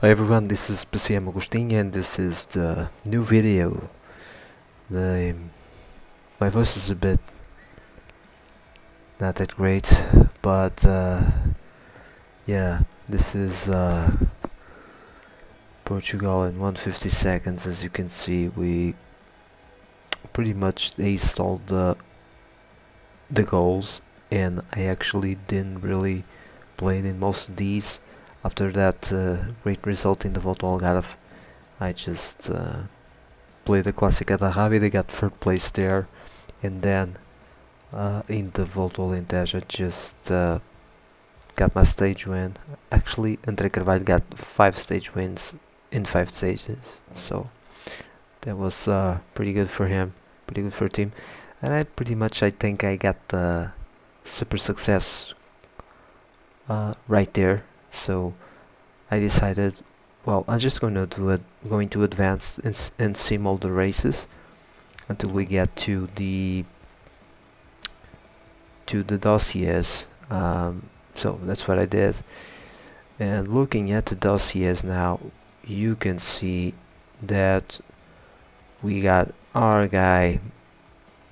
Hi everyone, this is Pcm.Agostinho and this is the new video. The, my voice is a bit not that great, but yeah, this is Portugal in 150 seconds. As you can see, we pretty much aced all the goals, and I actually didn't really play in most of these. After that great result in the WT Algarve, I just played the Clássica da Rábida, got third place there, and then in the WT Alentejo I just got my stage win. Actually, André Carvalho got 5 stage wins in 5 stages, so that was pretty good for him, pretty good for team. And I think I got the super success right there. So I decided, well, I'm just going to advance and sim all the races until we get to the dossiers. So that's what I did. And looking at the dossiers now, you can see that we got our guy,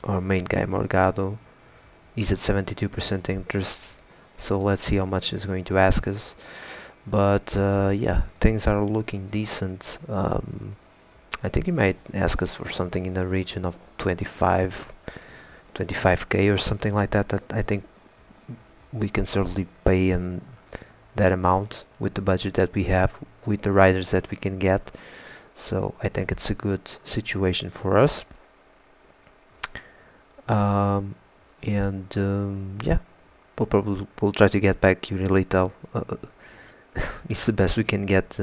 our main guy, Morgado. He's at 72% interest. So let's see how much he's going to ask us. But yeah, things are looking decent. I think he might ask us for something in the region of 25k or something like that. That I think we can certainly pay him that amount with the budget that we have, with the riders that we can get. So I think it's a good situation for us. Yeah, we'll try to get back Yuri Leitão. It's the best we can get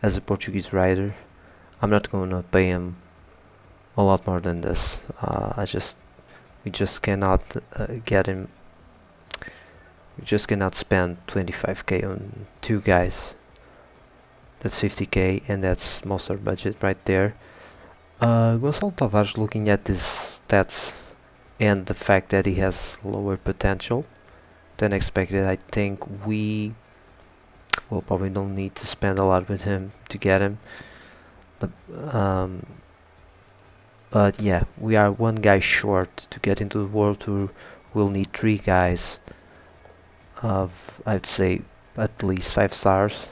as a Portuguese rider. I'm not gonna pay him a lot more than this. We just cannot get him. We just cannot spend 25k on 2 guys. That's 50k, and that's most of our budget right there. Gonçalo Tavares, looking at his stats and the fact that he has lower potential than expected, I think we will probably don't need to spend a lot with him to get him. But yeah, we are 1 guy short to get into the World Tour. We'll need 3 guys of, I'd say, at least 5 stars.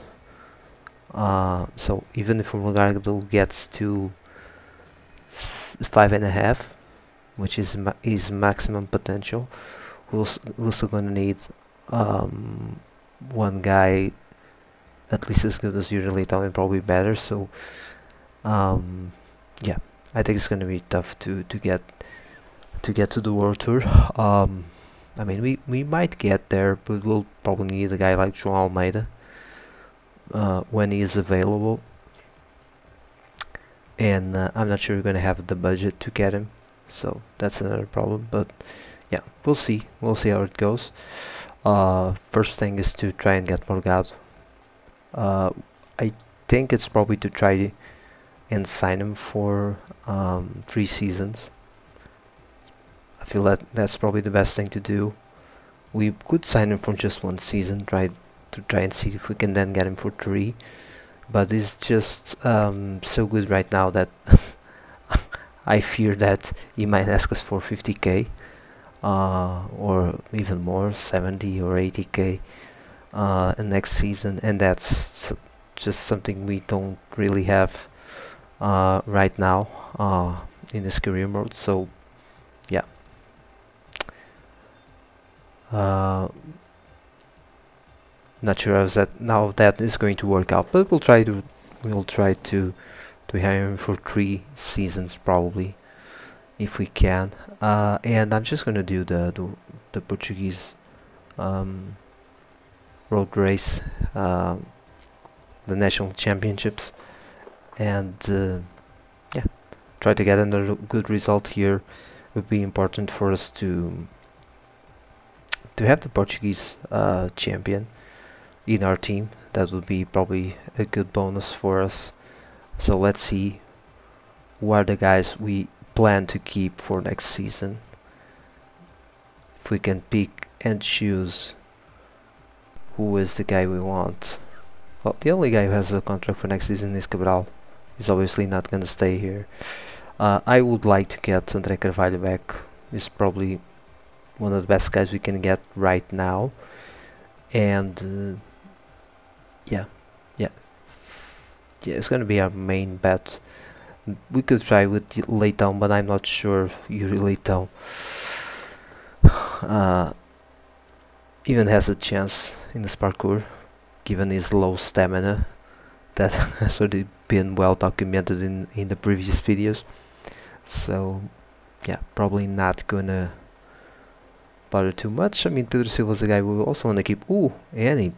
So even if Morgado gets to 5.5, which is his maximum potential, we're still gonna need 1 guy at least as good as Yuri Leitão and probably better. So yeah, I think it's gonna be tough to get to the World Tour. I mean, we might get there, but we'll probably need a guy like João Almeida when he is available. And I'm not sure we're gonna have the budget to get him, so that's another problem. But yeah, we'll see how it goes. First thing is to try and get Morgado. I think it's probably to try and sign him for 3 seasons. I feel that that's probably the best thing to do. We could sign him for just 1 season, try and see if we can then get him for 3. But he's just so good right now that I fear that he might ask us for 50k or even more, 70 or 80k next season, and that's just something we don't really have right now in his career mode. So yeah, not sure how that is going to work out, but we'll try to hire him for 3 seasons probably, if we can. And I'm just gonna do the Portuguese road race, the National Championships, and yeah, try to get another good result here. It would be important for us to have the Portuguese champion in our team. That would be probably a good bonus for us. So let's see who are the guys we plan to keep for next season. If we can pick and choose who is the guy we want. Well, the only guy who has a contract for next season is Cabral. He's obviously not gonna stay here. I would like to get André Carvalho back. He's probably one of the best guys we can get right now. And yeah, yeah, yeah, it's gonna be our main bet. We could try with Leitão, but I'm not sure Yuri Leitão even has a chance in this parkour, given his low stamina. That has already been well documented in the previous videos. So yeah, probably not gonna bother too much. I mean, Pedro Silva's a guy we also want to keep. Ooh, and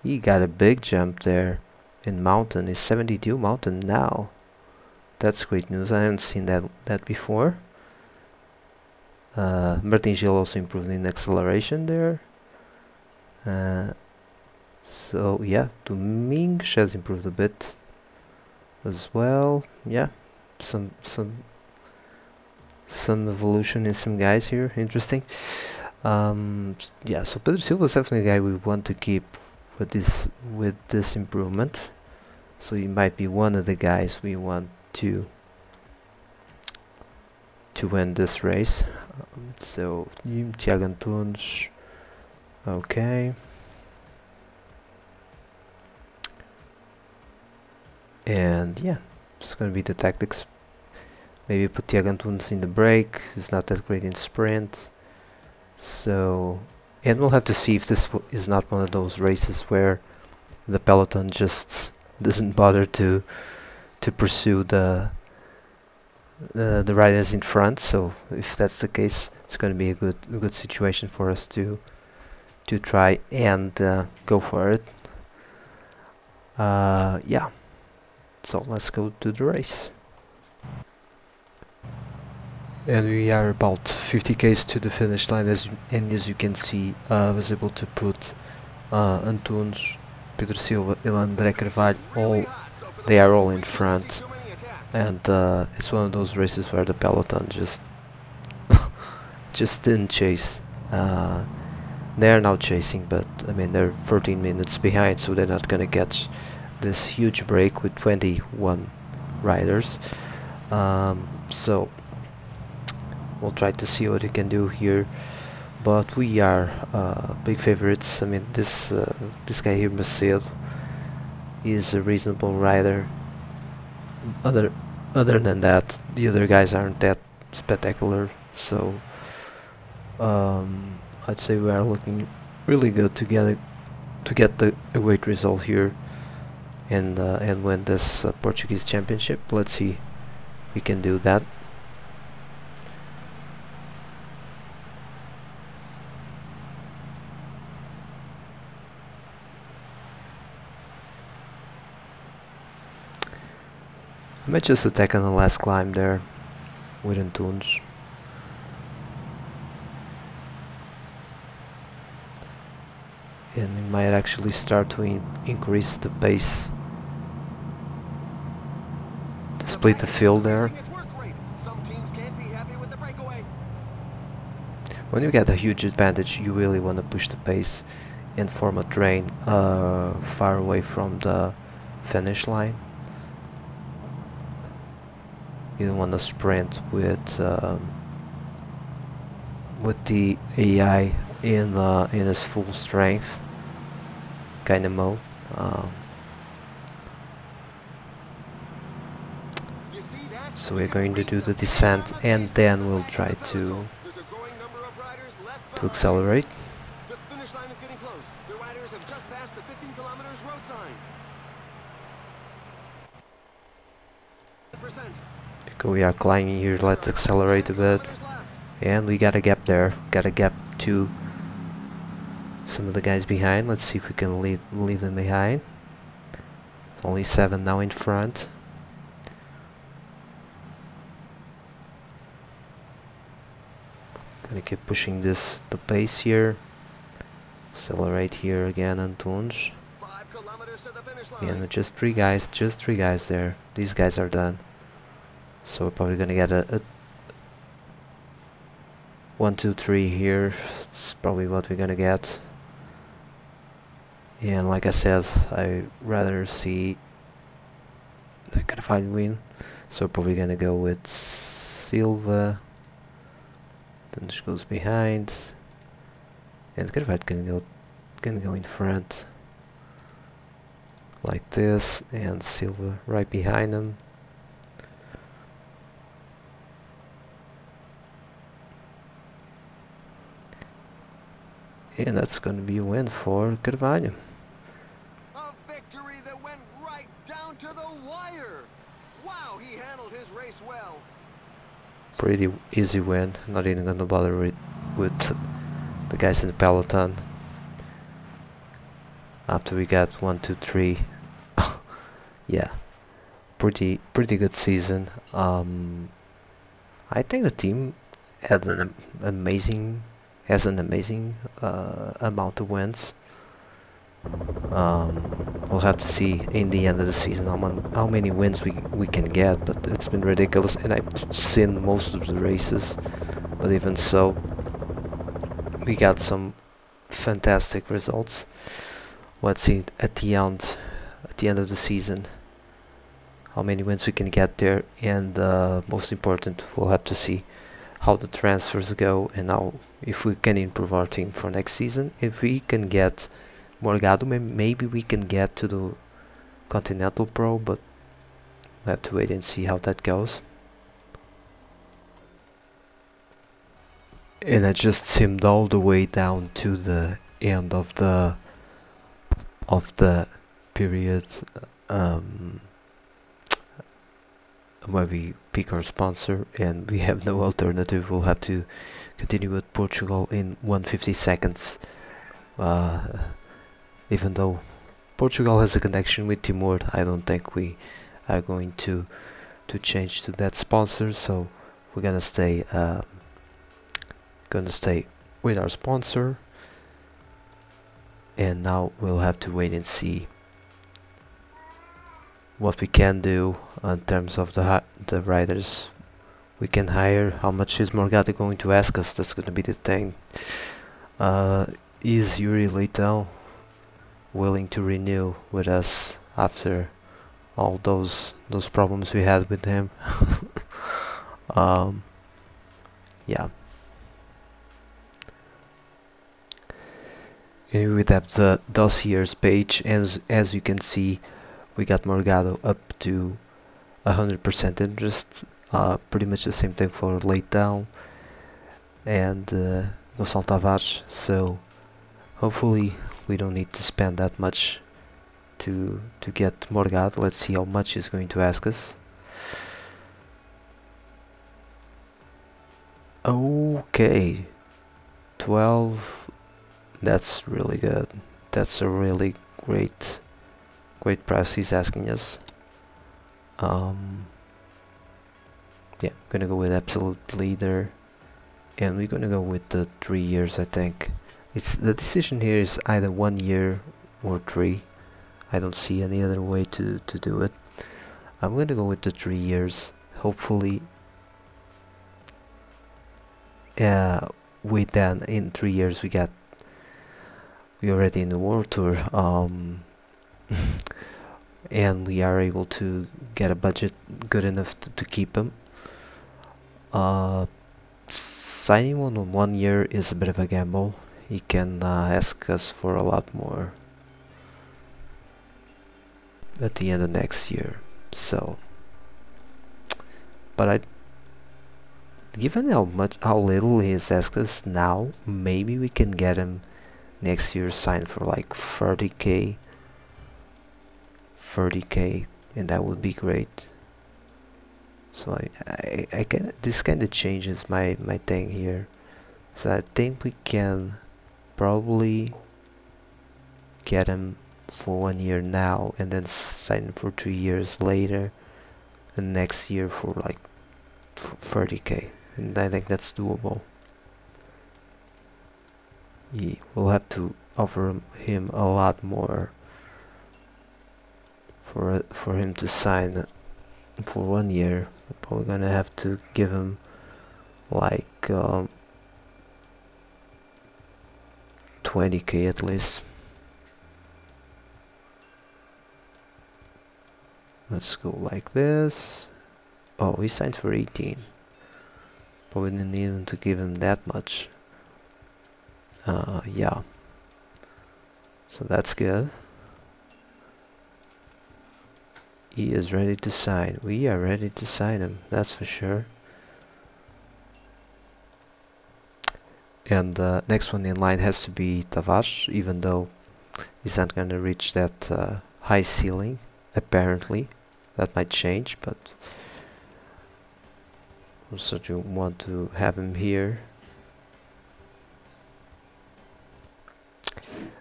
he got a big jump there in mountain. He's 72 mountain now. That's great news. I haven't seen that before. Martin Gil also improved in acceleration there. So yeah, Domingos has improved a bit as well. Yeah, some evolution in some guys here. Interesting. Yeah, so Pedro Silva is definitely a guy we want to keep with this improvement. So he might be one of the guys we want to win this race. So Tiago Antunes, okay. And yeah, it's gonna be the tactics. Maybe put Tiago Antunes in the break. He's not that great in sprint. So, and we'll have to see if this is not one of those races where the peloton just doesn't bother to pursue the riders in front. So if that's the case, it's going to be a good situation for us to try and go for it. Yeah, so let's go to the race. And we are about 50 k's to the finish line, as you can see, I was able to put Antunes, Pedro Silva, and André Carvalho, they are all in front. And it's one of those races where the peloton just didn't chase. They are now chasing, but I mean they're 14 minutes behind, so they're not gonna catch this huge break with 21 riders. So we'll try to see what we can do here, but we are big favorites. I mean this guy here, Macedo, is a reasonable rider. Other than that, the other guys aren't that spectacular, so I'd say we are looking really good to get a great result here and win this Portuguese championship. Let's see if we can do that. I might just attack on the last climb there with Antunes. And we might actually start to increase the pace to split the field there. When you get a huge advantage, you really want to push the pace and form a train far away from the finish line. You don't want to sprint with the AI in its full strength kind of mode. So we're going to do the descent and then we'll try to accelerate. The finish line is getting close. The riders have just passed the 15 kilometers road sign. We are climbing here, let's accelerate a bit. And we got a gap there. Got a gap to some of the guys behind. Let's see if we can leave them behind. It's only 7 now in front. Gonna keep pushing the pace here. Accelerate here again, Antunes. And just three guys there. These guys are done. So we're probably gonna get a 1, 2, 3 here. It's probably what we're gonna get. And like I said, I rather see the Carvalho win, so probably gonna go with Silva. Then she goes behind, and Carvalho can go in front like this, and Silva right behind him. And that's gonna be a win for Carvalho. A victory that went right down to the wire. Wow, he handled his race well. Pretty easy win. Not even gonna bother with the guys in the peloton. After we got 1, 2, 3. Yeah, pretty good season. I think the team had an amazing amount of wins. We'll have to see in the end of the season how many wins we can get, but it's been ridiculous, and I've seen most of the races, but even so, we got some fantastic results. Let's see at the end of the season how many wins we can get there, and most important, we'll have to see how the transfers go and how if we can improve our team for next season. If we can get Morgado, maybe we can get to the Continental Pro, but we have to wait and see how that goes. And I just simmed all the way down to the end of the period where we pick our sponsor, and we have no alternative. We'll have to continue with Portugal in 150 seconds. Even though Portugal has a connection with Timor, I don't think we are going to change to that sponsor, so we're gonna stay with our sponsor. And now we'll have to wait and see what we can do in terms of the riders we can hire. How much is Morgado going to ask us? That's going to be the thing. Is Yuri Leitão willing to renew with us after all those problems we had with him? Yeah. And we have the dossiers page, and as you can see, we got Morgado up to 100% interest. Pretty much the same thing for Leitão and Gonçalo Tavares. So hopefully we don't need to spend that much to get Morgado. Let's see how much he's going to ask us. Okay, 12. That's really good. That's a really great price he's asking us. Yeah, gonna go with absolute leader, and we're gonna go with the 3 years. I think it's the decision here is either 1 year or 3. I don't see any other way to do it. I'm gonna go with the 3 years. Hopefully, with then in 3 years we're already in the World Tour. And we are able to get a budget good enough to keep him. Signing one on 1 year is a bit of a gamble. He can ask us for a lot more at the end of next year. So, but given how little he has asked us now, maybe we can get him next year signed for like 30k, and that would be great. So I can, this kind of changes my thing here. So I think we can probably get him for 1 year now, and then sign him for 2 years later, and next year for like 30k, and I think that's doable. We'll have to offer him a lot more for him to sign for 1 year. We're probably gonna have to give him like 20k at least. Let's go like this. Oh, he signed for 18. But we didn't need to give him that much. Yeah. So that's good. He is ready to sign. We are ready to sign him, that's for sure. And the next one in line has to be Tavares, even though he's not going to reach that high ceiling, apparently. That might change, but also you want to have him here.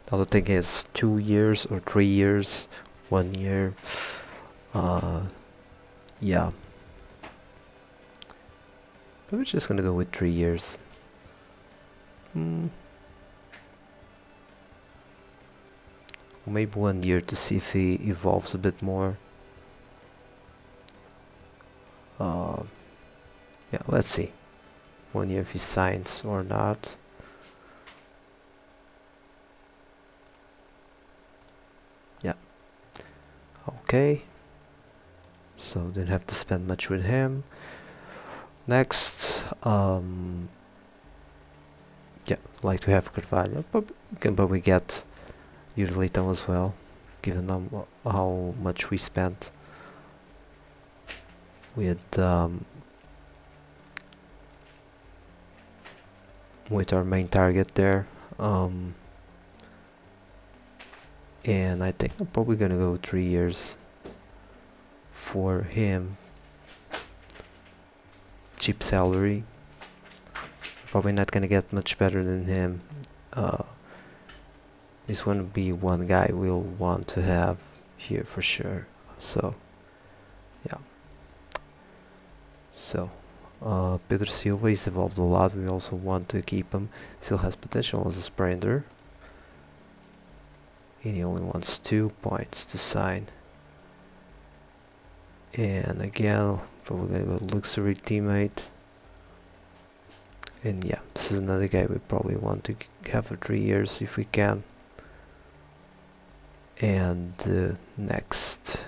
The other thing is 2 years or 3 years, 1 year. Yeah. But we're just gonna go with 3 years. Maybe 1 year to see if he evolves a bit more. Yeah, let's see. 1 year if he signs or not. Yeah. Okay. So didn't have to spend much with him. Next, yeah, like to have Carvalho, but we can probably get Leitão as well, given how much we spent with our main target there. And I think I'm probably gonna go 3 years for him. Cheap salary. Probably not gonna get much better than him. This gonna be one guy we'll want to have here for sure. So, yeah. So, Pedro Silva is evolved a lot. We also want to keep him. Still has potential as a sprinter. And he only wants 2 points to sign. And again, probably a luxury teammate. And yeah, this is another guy we probably want to have for 3 years if we can. And next,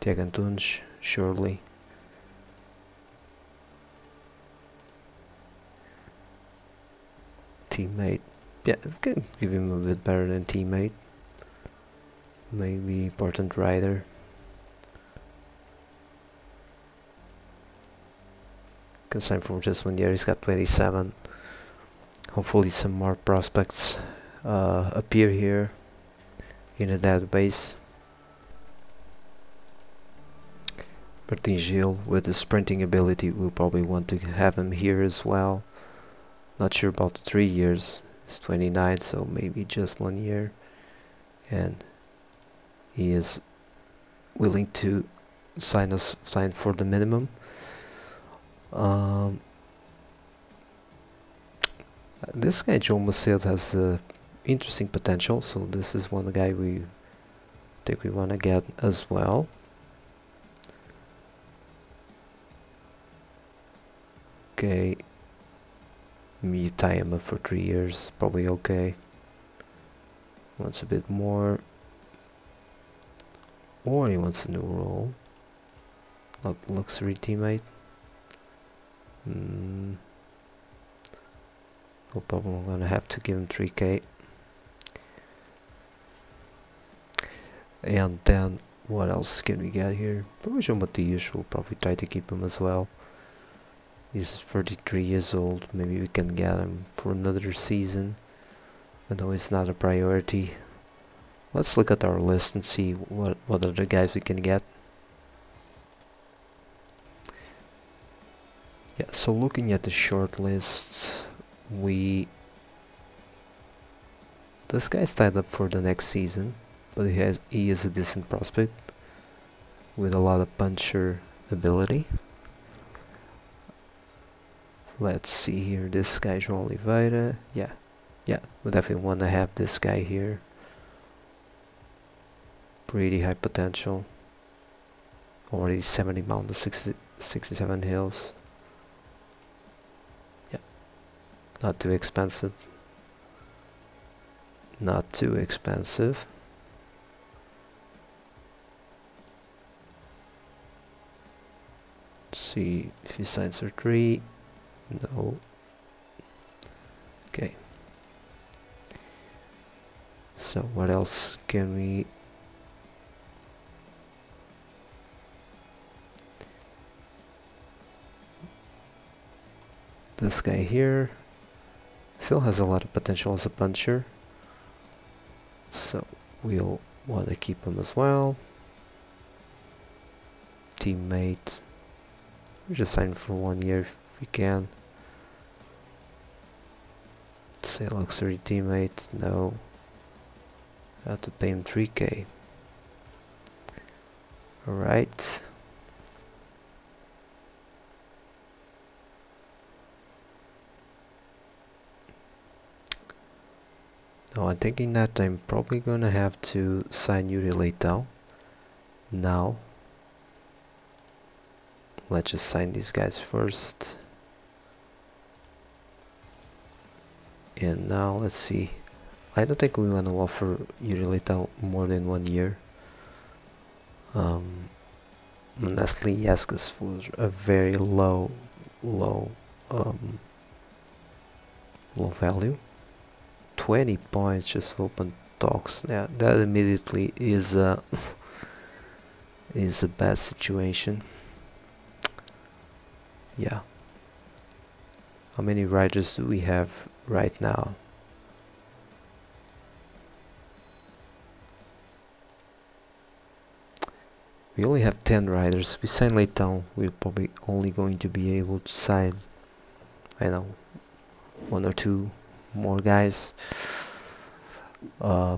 Tiago Antunes, surely. Teammate, yeah, we can give him a bit better than teammate. Maybe important rider. Can sign for just 1 year. He's got 27. Hopefully some more prospects appear here in the database. Gil with the sprinting ability, we'll probably want to have him here as well. Not sure about the 3 years. It's 29, so maybe just 1 year. And he is willing to sign for the minimum. This guy Joe Macedo has interesting potential, so this is one guy we think we want to get as well. Okay, me tie him up for 3 years, probably okay. Wants a bit more, or he wants a new role, not luxury teammate. No problem, I'm gonna have to give him 3k. And then what else can we get here? Probably João Matias, we'll probably try to keep him as well. He's 33 years old, maybe we can get him for another season. I know it's not a priority. Let's look at our list and see what other guys we can get. Yeah, so looking at the short lists, this guy's tied up for the next season, but he is a decent prospect with a lot of puncher ability. Let's see here, this guy João Oliveira, yeah, we definitely want to have this guy here. Pretty high potential. Already 70 mountains, 67 hills. Yeah, not too expensive. Not too expensive. See if he signs for 3. No. Okay. So what else can we... This guy here still has a lot of potential as a puncher, so we'll want to keep him as well. Teammate, we just sign for 1 year if we can. Say luxury teammate, no. I have to pay him 3k. Alright. Now I'm thinking that I'm probably gonna have to sign Yuri Leitão now. Let's just sign these guys first. And now let's see. I don't think we want to offer Yuri Leitão more than 1 year. Honestly, he asks us for a very low value. 20 points just open talks. Yeah, that immediately is a is a bad situation. Yeah. How many riders do we have right now? We only have 10 riders. If we sign Leitão, we're probably only going to be able to sign, I know, 1 or 2 more guys. Yeah,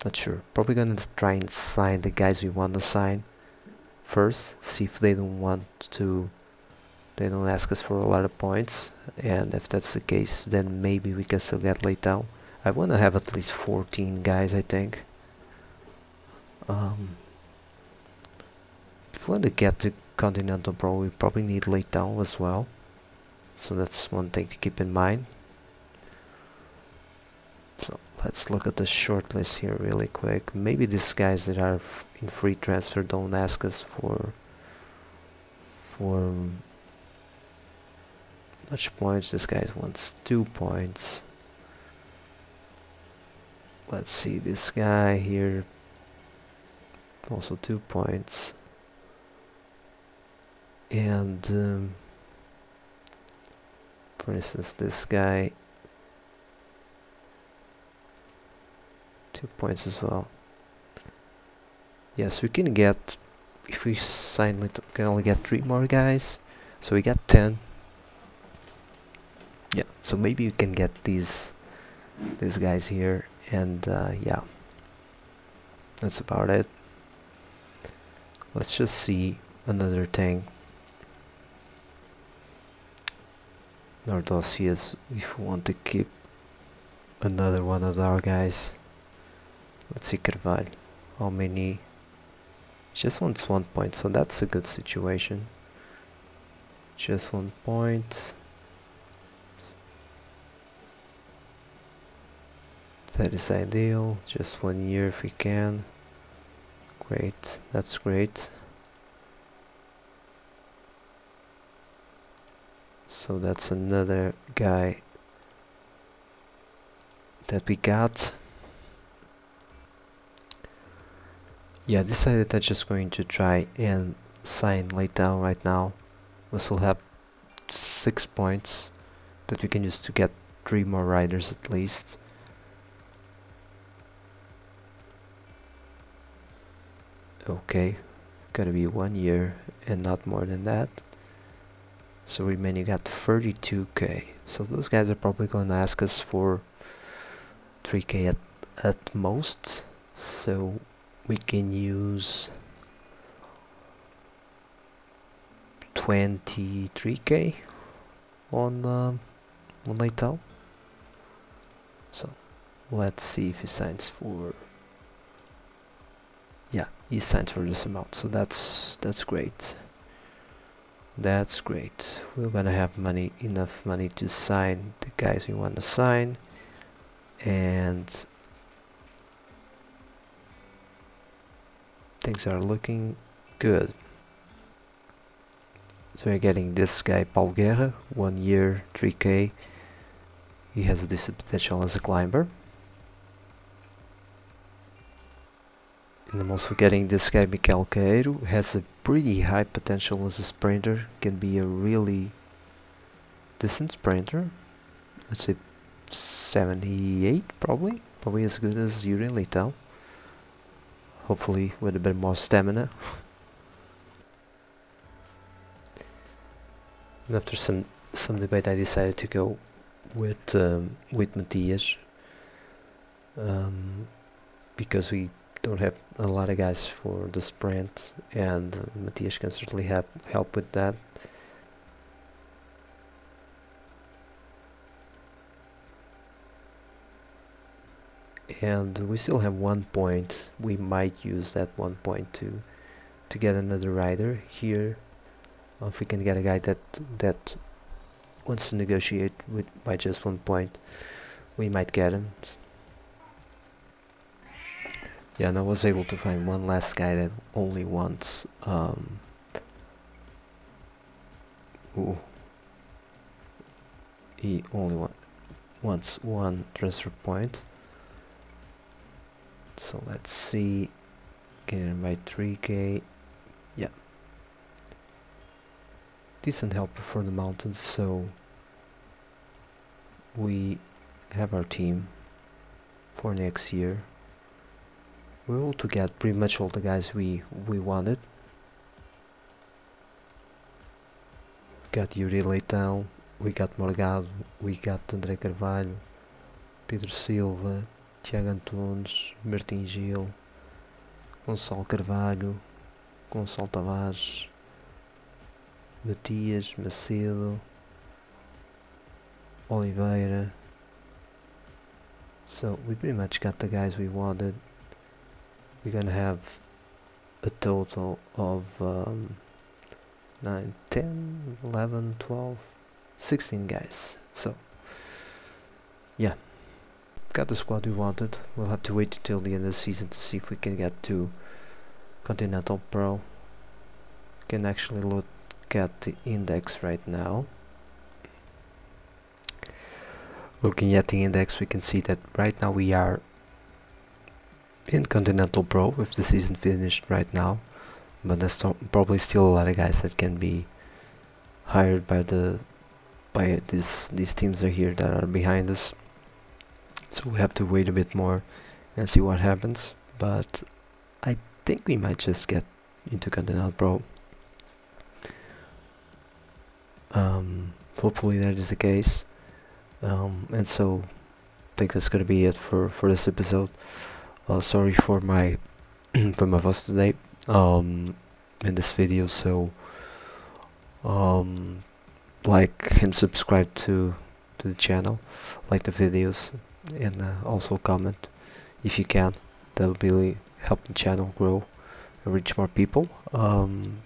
not sure. Probably gonna try and sign the guys we want to sign first. See if they don't want to. They don't ask us for a lot of points, and if that's the case, then maybe we can still get Leitão. I want to have at least 14 guys, I think. If we want to get to Continental Pro, we probably need Leitão as well. So that's one thing to keep in mind. So let's look at the short list here really quick. Maybe these guys that are in free transfer don't ask us for much points. This guy wants 2 points. Let's see, this guy here also 2 points. And for instance, this guy 2 points as well. Yes, we can get, if we sign it, we can only get 3 more guys, so we got 10. Yeah, so maybe we can get these guys here, and yeah, that's about it. Let's just see another thing. Our dossiers, if we want to keep another one of our guys. Let's see, Carvalho, how many? Just wants 1 point, so that's a good situation. Just 1 point. That is ideal. Just 1 year if we can. Great, that's great. So that's another guy that we got. Yeah, I decided I'm just going to try and sign Leitão right now. We still have 6 points that we can use to get 3 more riders at least. Okay, gotta be 1 year and not more than that. So remaining got 32k. So those guys are probably gonna ask us for 3k at most. So we can use 23k on Leitão. So let's see if he signs for. Yeah, he signs for this amount. So that's great. That's great. We're gonna have enough money to sign the guys we want to sign, and things are looking good. So we're getting this guy Paulo Guerra, 1 year, 3k. He has a decent potential as a climber. And I'm also getting this guy Mikel Queiro, who has a pretty high potential as a sprinter, can be a really decent sprinter. Let's say 78 probably as good as you really tell. Hopefully with a bit more stamina. And after some debate, I decided to go with Matthias, because we don't have a lot of guys for the sprint, and Matthias can certainly help with that. And we still have 1 point. We might use that 1 point to get another rider here. If we can get a guy that wants to negotiate with by just 1 point, we might get him. Yeah, and I was able to find one last guy that only wants he only wants 1 transfer point. So let's see, get him by 3k. Yeah, decent helper for the mountains. So we have our team for next year. We're able to get pretty much all the guys we wanted. We got Yuri Leitão, we got Morgado, we got André Carvalho, Pedro Silva, Tiago Antunes, Martim Gil, Gonçalo Carvalho, Gonçalo Tavares, Matias, Macedo, Oliveira. So we pretty much got the guys we wanted. We're gonna have a total of 9, 10, 11, 12, 16 guys. So yeah, got the squad we wanted. We'll have to wait until the end of the season to see if we can get to Continental Pro. Can actually look at the index right now. Looking at the index, we can see that right now we are in Continental Pro with the season finished right now, but there's probably still a lot of guys that can be hired by these teams are here that are behind us. So we have to wait a bit more and see what happens, but I think we might just get into Continental Pro. Hopefully that is the case. And so I think that's gonna be it for this episode. Sorry for my for my voice today in this video. So like and subscribe to the channel, like the videos, and also comment if you can. That will really help the channel grow and reach more people. And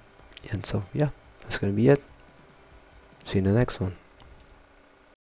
so yeah, that's gonna be it. See you in the next one.